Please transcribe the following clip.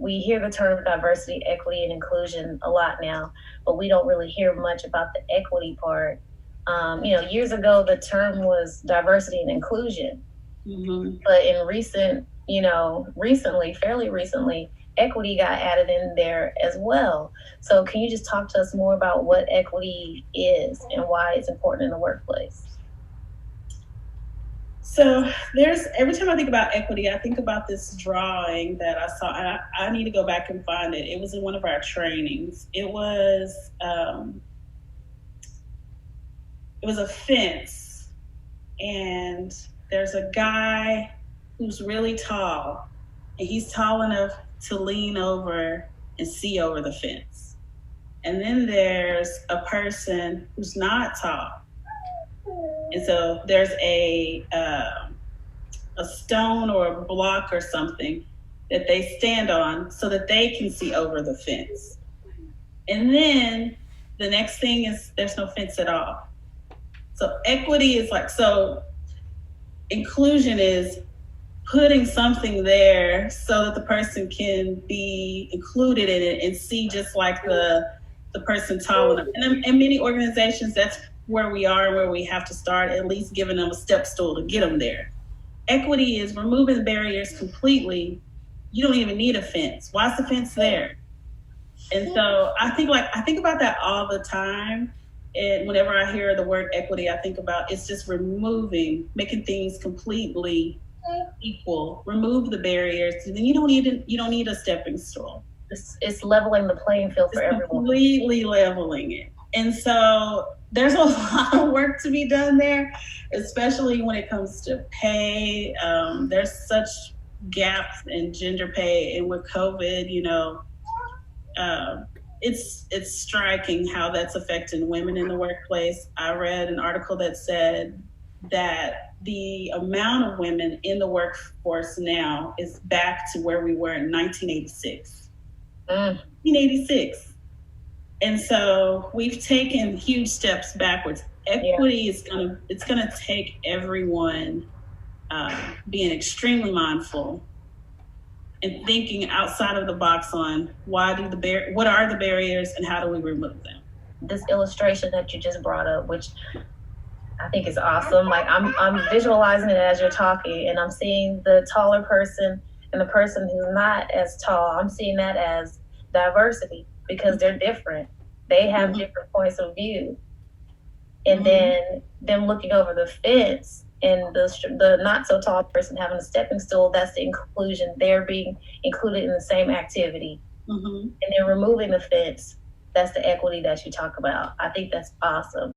we hear the term diversity, equity, and inclusion a lot now, but we don't really hear much about the equity part. Years ago, the term was diversity and inclusion, but in fairly recently, equity got added in there as well. So can you just talk to us more about what equity is and why it's important in the workplace? So every time I think about equity, I think about this drawing that I saw, and I need to go back and find it. It was in one of our trainings. It was a fence, and there's a guy who's really tall, and he's tall enough to lean over and see over the fence. And then there's a person who's not tall. And so there's a stone or a block or something that they stand on so that they can see over the fence. And then the next thing is there's no fence at all. So equity is inclusion is putting something there so that the person can be included in it and see just like the person tall enough. And in many organizations, that's where we are, where we have to start, at least giving them a step stool to get them there. Equity is removing the barriers completely. You don't even need a fence. Why is the fence there? And so I think about that all the time. And whenever I hear the word equity, I think about it's just making things completely equal. Remove the barriers, and then you don't need a stepping stool. It's leveling the playing field for everyone. Completely leveling it. And so there's a lot of work to be done there, especially when it comes to pay. There's such gaps in gender pay, and with COVID, it's striking how that's affecting women in the workplace. I read an article that said that the amount of women in the workforce now is back to where we were in 1986. 1986. And so we've taken huge steps backwards. Equity is gonna take everyone being extremely mindful and thinking outside of the box on what are the barriers and how do we remove them. This illustration that you just brought up, which I think is awesome. Like I'm visualizing it as you're talking, and I'm seeing the taller person and the person who's not as tall. I'm seeing that as diversity because they're different. They have different points of view. And then them looking over the fence and the not so tall person having a stepping stool, that's the inclusion. They're being included in the same activity. And then removing the fence, that's the equity that you talk about. I think that's awesome.